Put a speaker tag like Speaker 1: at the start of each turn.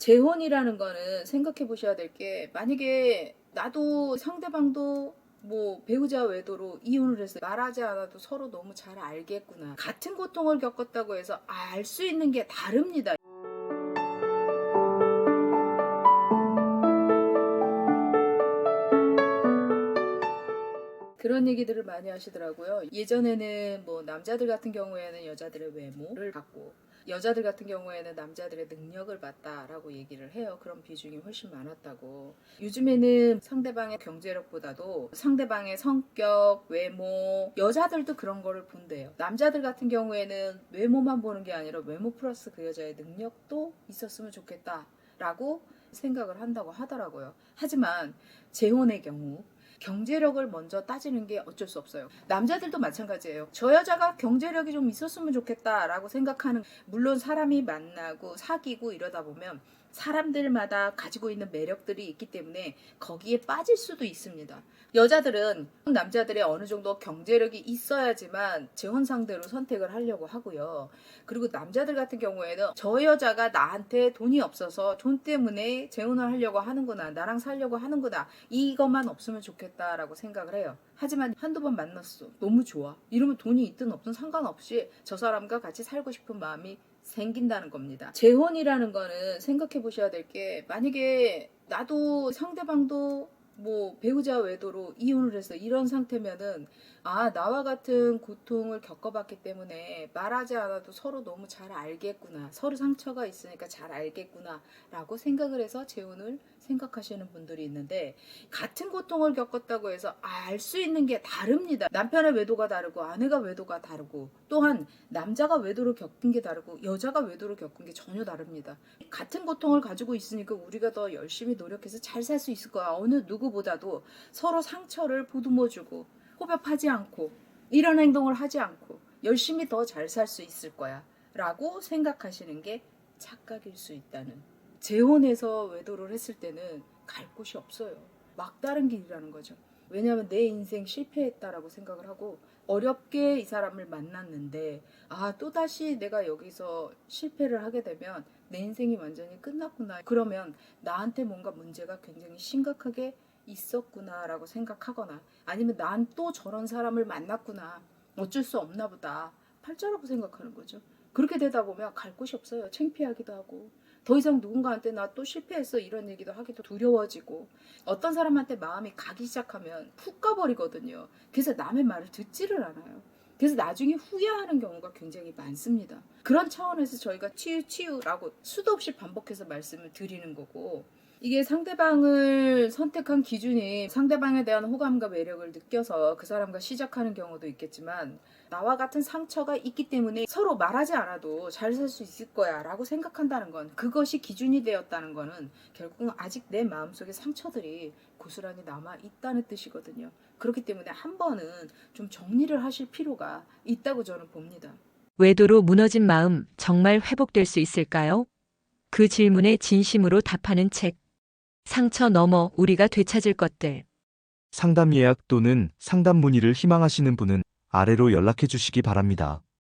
Speaker 1: 재혼이라는 거는 생각해 보셔야 될 게, 만약에 나도 상대방도 뭐 배우자 외도로 이혼을 해서 말하지 않아도 서로 너무 잘 알겠구나. 같은 고통을 겪었다고 해서 알 수 있는 게 다릅니다. 그런 얘기들을 많이 하시더라고요. 예전에는 뭐 남자들 같은 경우에는 여자들의 외모를 봤고, 여자들 같은 경우에는 남자들의 능력을 봤다라고 얘기를 해요. 그런 비중이 훨씬 많았다고. 요즘에는 상대방의 경제력보다도 상대방의 성격, 외모, 여자들도 그런 거를 본대요. 남자들 같은 경우에는 외모만 보는 게 아니라 외모 플러스 그 여자의 능력도 있었으면 좋겠다라고 생각을 한다고 하더라고요. 하지만 재혼의 경우 경제력을 먼저 따지는 게 어쩔 수 없어요. 남자들도 마찬가지예요. 저 여자가 경제력이 좀 있었으면 좋겠다라고 생각하는, 물론 사람이 만나고 사귀고 이러다 보면 사람들마다 가지고 있는 매력들이 있기 때문에 거기에 빠질 수도 있습니다. 여자들은 남자들의 어느 정도 경제력이 있어야지만 재혼 상대로 선택을 하려고 하고요. 그리고 남자들 같은 경우에는 저 여자가 나한테 돈이 없어서 돈 때문에 재혼을 하려고 하는구나, 나랑 살려고 하는구나, 이것만 없으면 좋겠다라고 생각을 해요. 하지만 한두 번 만났어, 너무 좋아, 이러면 돈이 있든 없든 상관없이 저 사람과 같이 살고 싶은 마음이 생긴다는 겁니다. 재혼이라는 거는 생각해 보셔야 될 게, 만약에 나도 상대방도 뭐 배우자 외도로 이혼을 해서 이런 상태면은, 나와 같은 고통을 겪어봤기 때문에 말하지 않아도 서로 너무 잘 알겠구나, 서로 상처가 있으니까 잘 알겠구나 라고 생각을 해서 재혼을 생각하시는 분들이 있는데, 같은 고통을 겪었다고 해서 알 수 있는 게 다릅니다. 남편의 외도가 다르고 아내가 외도가 다르고, 또한 남자가 외도를 겪은 게 다르고 여자가 외도를 겪은 게 전혀 다릅니다. 같은 고통을 가지고 있으니까 우리가 더 열심히 노력해서 잘 살 수 있을 거야. 어느 누구보다도 서로 상처를 보듬어주고 호흡하지 않고 이런 행동을 하지 않고 열심히 더 잘 살 수 있을 거야 라고 생각하시는 게 착각일 수 있다는. 재혼해서 외도를 했을 때는 갈 곳이 없어요. 막다른 길이라는 거죠. 왜냐하면 내 인생 실패했다라고 생각을 하고, 어렵게 이 사람을 만났는데 또다시 내가 여기서 실패를 하게 되면 내 인생이 완전히 끝났구나, 그러면 나한테 뭔가 문제가 굉장히 심각하게 있었구나 라고 생각하거나, 아니면 난 또 저런 사람을 만났구나, 어쩔 수 없나 보다, 팔자라고 생각하는 거죠. 그렇게 되다 보면 갈 곳이 없어요. 창피하기도 하고, 더 이상 누군가한테 나 또 실패했어 이런 얘기도 하기도 두려워지고, 어떤 사람한테 마음이 가기 시작하면 훅 가버리거든요. 그래서 남의 말을 듣지를 않아요. 그래서 나중에 후회하는 경우가 굉장히 많습니다. 그런 차원에서 저희가 치유라고 수도 없이 반복해서 말씀을 드리는 거고, 이게 상대방을 선택한 기준이 상대방에 대한 호감과 매력을 느껴서 그 사람과 시작하는 경우도 있겠지만, 나와 같은 상처가 있기 때문에 서로 말하지 않아도 잘 살 수 있을 거야 라고 생각한다는 건, 그것이 기준이 되었다는 거는 결국은 아직 내 마음속에 상처들이 고스란히 남아 있다는 뜻이거든요. 그렇기 때문에 한 번은 좀 정리를 하실 필요가 있다고 저는 봅니다.
Speaker 2: 외도로 무너진 마음 정말 회복될 수 있을까요? 그 질문에 진심으로 답하는 책. 상처 넘어 우리가 되찾을 것들.
Speaker 3: 상담 예약 또는 상담 문의를 희망하시는 분은 아래로 연락해 주시기 바랍니다.